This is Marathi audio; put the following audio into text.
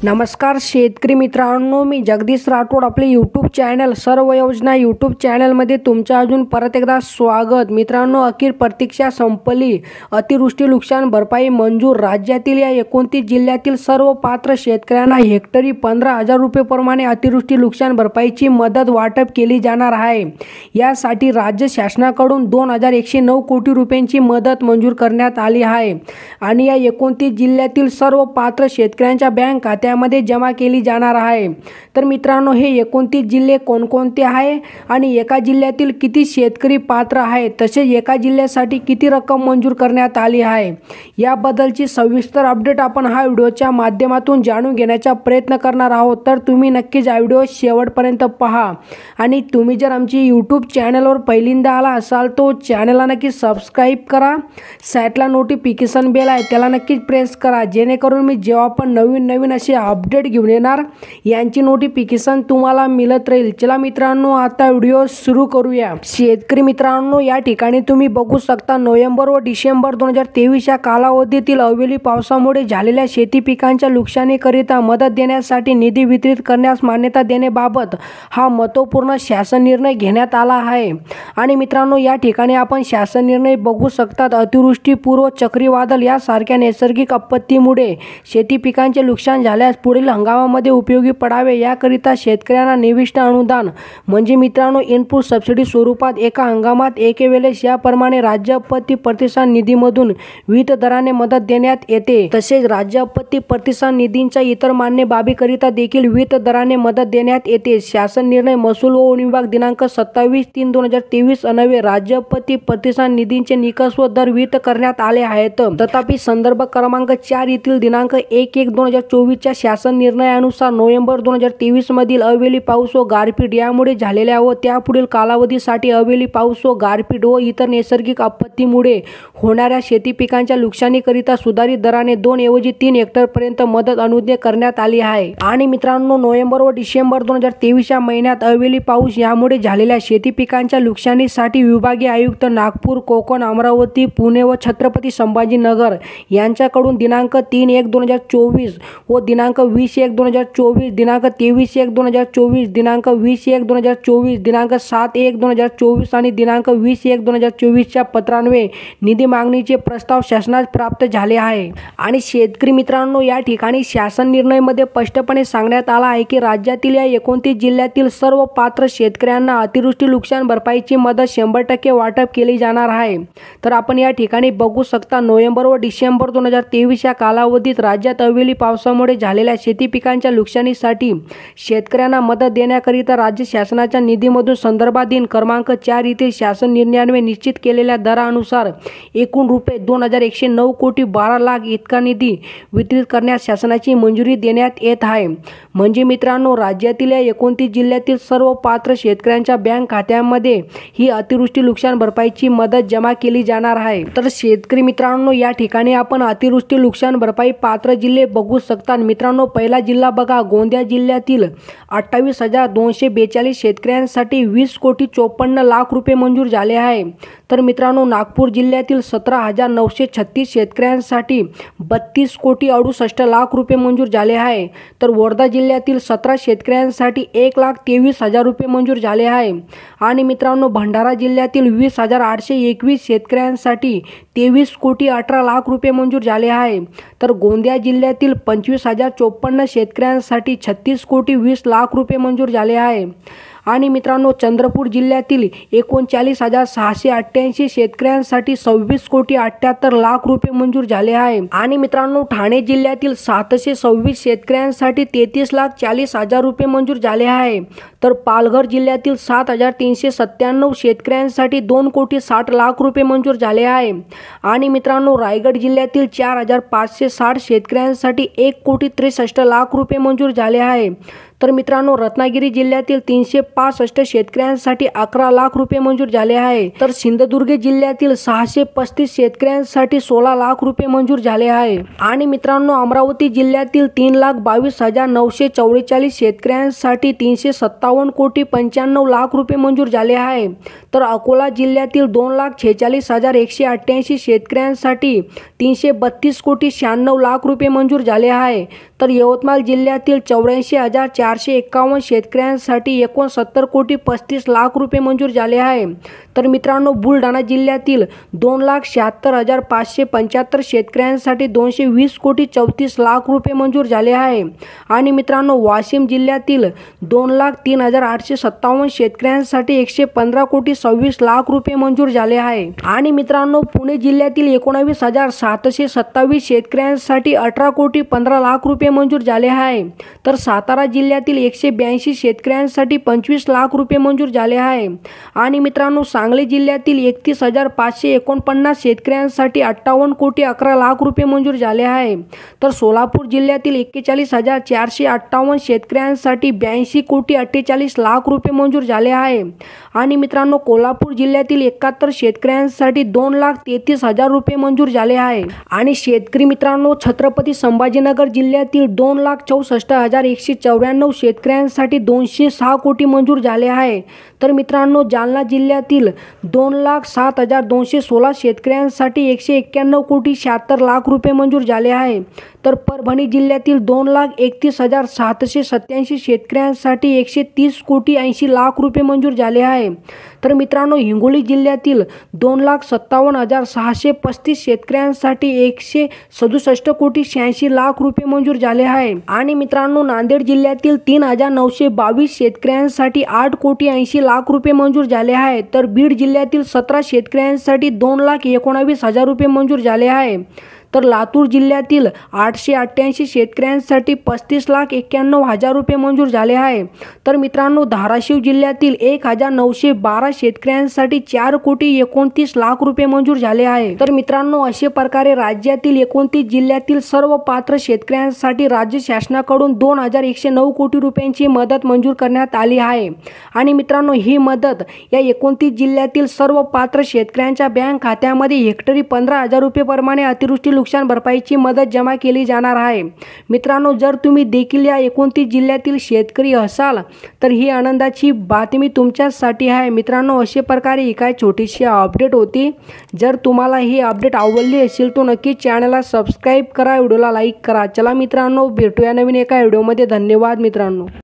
नमस्कार शेतकरी मित्रांनो, मी जगदीश राठोड आपले यूट्यूब चॅनल सर्व योजना यूट्यूब चॅनलमध्ये तुमचं अजून परत एकदा स्वागत। मित्रांनो, अखेर प्रतीक्षा संपली। अतिवृष्टी नुकसान भरपाई मंजूर। राज्यातील या 29 जिल्ह्यातील सर्व पात्र शेतकऱ्यांना हेक्टरी 15,000 रुपये प्रमाणे अतिवृष्टी नुकसान भरपाईची मदत वाटप केली जाणार आहे। यासाठी राज्य शासनाकडून 2,109 कोटी रुपयांची मदत मंजूर करण्यात आली आहे आणि या 29 जिल्ह्यातील सर्व पात्र शेतकऱ्यांच्या बँक खात्यामध्ये जमा केली जाणार आहे। तर मित्रांनो, हे 29 जिल्हे कोणकोणते आहे आणि एका जिल्ह्यातील किती शेतकरी पात्र आहेत, तसेच एका जिल्ह्यासाठी किती रक्कम मंजूर करण्यात आली आहे, याबद्दलची सविस्तर अपडेट आपण हा व्हिडिओच्या माध्यमातून जाणून घेण्याचा प्रयत्न करणार आहोत। तर तुम्ही नक्कीच हा व्हिडिओ शेवटपर्यंत पहा आणि तुम्ही जर आमची यूट्यूब चॅनलवर पहिल्यांदा आला असाल तो चॅनलला नक्की सबस्क्राईब करा। साईडला नोटिफिकेशन बेल आहे त्याला नक्कीच प्रेस करा, जेणेकरून मी जेव्हा पण नवीन असे अपडेट घेऊन येणार यांची नोटिफिकेशन तुम्हाला मिळत राहील। चला मित्रांनो, आता व्हिडिओ सुरू करूया। शेतकरी मित्रांनो, या ठिकाणी तुम्ही बघू शकता नोव्हेंबर व डिसेंबर 2023 या कालावधीतील अवेळी पावसामुळे झालेल्या शेती पिकांच्या नुकसानीकरिता मदत देण्यासाठी निधी वितरित करण्यास मान्यता देण्याबाबत हा महत्त्वपूर्ण शासन निर्णय घेण्यात आला आहे। आणि मित्रांनो, या ठिकाणी आपण शासन निर्णय बघू शकता। अतिवृष्टी पूर्व चक्रीवादळ यासारख्या नैसर्गिक आपत्तीमुळे शेती पिकांचे नुकसान झाल्यास पुढील हंगामामध्ये उपयोगी पडावे याकरिता शेतकऱ्यांना निविष्ट अनुदान म्हणजे मित्रांनो इनपुट सबसिडी स्वरूपात एका हंगामात एके वेळेस याप्रमाणे राज्य आपत्ती प्रतिसाद निधीमधून विविध दराने मदत देण्यात येते। तसेच राज्य आपत्ती प्रतिसाद निधींच्या इतर मान्य बाबीकरिता देखील विविध दराने मदत देण्यात येते। शासन निर्णय महसूल व वन विभाग दिनांक 27/3/2023 अन्वये राज्य आपत्ती प्रतिसाद निधींचे निकष व दर विहित करण्यात आले आहेत। तथापि संदर्भ क्रमांक 4 येथील दिनांक 1/1/2024 च्या शासन निर्णयानुसार नोव्हेंबर 2023 मधील अवेळी पाऊस व गारपीट यामुळे झालेल्या व त्यापुढील कालावधीसाठी अवेळी पाऊस व गारपीट व इतर नैसर्गिक आपत्तीमुळे होणाऱ्या शेती पिकांच्या नुकसानीकरिता सुधारित दराने 2 ऐवजी 3 हेक्टर पर्यंत मदत अनुज्ञा करण्यात आली आहे। आणि मित्रांनो, नोव्हेंबर व डिसेंबर 2023 या महिन्यात अवेळी पाऊस यामुळे झालेल्या शेती पिकांच्या नुकसानीसाठी विभागीय आयुक्त नागपूर, कोकण, अमरावती, पुणे व छत्रपती संभाजीनगर यांच्याकडून दिनांक 3/1/2024 व दिनांक 20/1/2024, दिनांक 23/1/2024, दिनांक 20/1/2024, दिनांक 7/1/2024 आणि दिनांक 20/1/2024 च्या पत्रान्वये निधी मागणीचे प्रस्ताव शासनास प्राप्त झाले आहे। आणि शेतकरी मित्रांनो, या ठिकाणी शासन निर्णयामध्ये स्पष्टपणे सांगण्यात आला आहे की राज्यातील या 29 जिल्ह्यातील सर्व पात्र शेतकऱ्यांना अतिवृष्टी नुकसान भरपाईची मदत 100% वाटप केली जाणार आहे। तर आपण या ठिकाणी बघू शकता नोव्हेंबर व डिसेंबर 2023 या कालावधीत राज्यात अवेळी पावसामुळे झालेल्या शेती पिकांच्या नुकसानीसाठी शेतकऱ्यांना मदत देण्याकरिता राज्य शासनाच्या निधीमधून संदर्भाधीन क्रमांक 4 येथील शासन निर्णयान्वये निश्चित केलेल्या दरानुसार एकूण रुपये 2,109 कोटी 12 लाख इतका निधी वितरित करण्यास शासनाची मंजुरी देण्यात येत आहे। म्हणजे मित्रांनो, राज्यातील या 29 जिल्ह्यातील सर्व पात्र शेतकऱ्यांच्या बँक खात्यांमध्ये ही अतिवृष्टी नुकसान भरपाईची मदत जमा केली जाणार आहे। तर शेतकरी मित्रांनो, या ठिकाणी आपण अतिवृष्टी नुकसान भरपाई पात्र जिल्हे बघू शकता। मित्रांनो, पहिला जिल्हा बघा, गोंदिया जिल्ह्यातील 28,242 शेतकऱ्यांसाठी 20 कोटी 54 लाख रुपये मंजूर झाले आहे। तर मित्रांनो, नागपूर जिल्ह्यातील 17,936 शेतकऱ्यांसाठी 32 कोटी 68 लाख रुपये मंजूर झाले आहे। तर वर्धा जिल्ह्यातील 17 शेतकऱ्यांसाठी 1,23,000 रुपये मंजूर झाले आहे। आणि मित्रांनो, भंडारा जिल्ह्यातील 20,821 शेतकऱ्यांसाठी 23 कोटी 18 लाख रुपये मंजूर झाले आहे। तर गोंदिया जिल्ह्यातील 25,054 शेतकऱ्यांसाठी 36 कोटी 20 लाख रुपये मंजूर झाले आहे। आणि मित्रांनो, चंद्रपूर जिल्ह्यातील 39,688 शेतकऱ्यांसाठी 26 कोटी 78 लाख रुपये मंजूर झाले आहे। आणि मित्रांनो, ठाणे जिल्ह्यातील 726 शेतकऱ्यांसाठी 33,40,000 रुपये मंजूर झाले आहे। तर पालघर जिल्ह्यातील 7,397 शेतकऱ्यांसाठी 2 कोटी 60 लाख रुपये मंजूर झाले आहे। आणि मित्रांनो, रायगड जिल्ह्यातील 4,560 शेतकऱ्यांसाठी 1 कोटी 63 लाख रुपये मंजूर झाले आहे। तर मित्रांनो, रत्नागिरी जिल्ह्यातील 365 शेतकऱ्यांसाठी 11 लाख रुपये मंजूर झाले आहे। तर सिंधुदुर्ग जिल्ह्यातील 635 शेतकऱ्यांसाठी 16 लाख रुपये मंजूर झाले आहे। आणि मित्रांनो, अमरावती जिल्ह्यातील 3,22,944 शेतकऱ्यांसाठी 357 कोटी 95 लाख रुपये मंजूर झाले आहे। तर अकोला जिल्ह्यातील 2,46,188 शेतकऱ्यांसाठी 332 कोटी 96 लाख रुपये मंजूर झाले आहे। तर यवतमाळ जिल्ह्यातील 84,451 शेतकऱ्यांसाठी एकूण 70,35,00,000 रुपये मंजूर झाले आहे। तर मित्रांनो, बुलढाणा जिल्ह्यातील 2,76,575 शेतकऱ्यांसाठी 220,34,00,000 रुपये मंजूर झाले आहे। आणि मित्रांनो, वाशिम जिल्ह्यातील 2,03,857 शेतकऱ्यांसाठी 115,26,00,000 रुपये मंजूर झाले आहे। आणि मित्रांनो, पुणे जिल्ह्यातील 19,727 शेतकऱ्यांसाठी 18,15,00,000 रुपये मंजूर झाले आहे। तर सातारा जिल्ह्यातील 182 शेतकऱ्यांसाठी 25,00,000 रुपये मंजूर झाले आहे। आणि मित्रांनो, सांगली जिल्ह्यातील 31,549 शेतकऱ्यांसाठी 58,11,00,000 रुपये मंजूर झाले आहे। तर सोलापूर जिल्ह्यातील 41,458 शेतकऱ्यांसाठी 82,48,00,000 रुपये मंजूर झाले आहे। आणि मित्रांनो, कोल्हापूर जिल्ह्यातील 71 शेतकऱ्यांसाठी 2,33,000 रुपये मंजूर झाले आहे। आणि शेतकरी मित्रांनो, छत्रपती संभाजीनगर जिल्ह्यातील 2,64,194 शेतकऱ्यांसाठी 206 कोटी मंजूर झाले आहे। तर मित्रांनो, जालना जिल्ह्यातील 2,07,216 शेतकऱ्यांसाठी 191,76,00,000 रुपये मंजूर झाले आहे। तर परभणी जिल्ह्यातील 2,31,787 शेतकऱ्यांसाठी 130,80,00,000 रुपये मंजूर झाले आहे। तर मित्रांनो, हिंगोली जिल्ह्यातील 2,57,635 शेतकऱ्यांसाठी 167,86,00,000 रुपये मंजूर झाले आहे। आणि मित्रांनो, नांदेड जिल्ह्यातील 3,922 शेतकऱ्यांसाठी 8,80,00,000 रुपये मंजूर झाले आहे। तर बीड जिल्ह्यातील 17 शेतकऱ्यांसाठी 2,19,000 रुपये मंजूर झाले आहे। तर लातूर जिल्ह्यातील 888 शेतकऱ्यांसाठी 35,91,000 रुपये मंजूर झाले आहे। तर मित्रांनो, धाराशिव जिल्ह्यातील 1,912 शेतकऱ्यांसाठी 4,29,00,000 रुपये मंजूर झाले आहे। तर मित्रांनो, अशा प्रकारे राज्यातील 29 जिल्ह्यातील सर्व पात्र शेतकऱ्यांसाठी राज्य शासनाकडून 2,109 कोटी रुपयांची मदत मंजूर करण्यात आली आहे। आणि मित्रांनो, ही मदत या 29 जिल्ह्यातील सर्व पात्र शेतकऱ्यांच्या बँक खात्यामध्ये हेक्टरी 15,000 रुपये प्रमाणे अतिवृष्टी नुकसान भरपाईची मदत जमा केली जाणार आहे। मित्रांनो, जर तुम्ही देखील या 29 जिल्ह्यातील शेतकरी असाल तर ही आनंदाची बातमी तुमच्यासाठी आहे। मित्रांनो, अशा प्रकारे ही काय छोटीशी अपडेट होती। जर तुम्हाला ही अपडेट आवडली असेल तर नक्की चॅनलला सबस्क्राईब करा, व्हिडिओला लाईक करा। चला मित्रांनो, भेटूया नवीन एका व्हिडिओमध्ये। धन्यवाद मित्रांनो।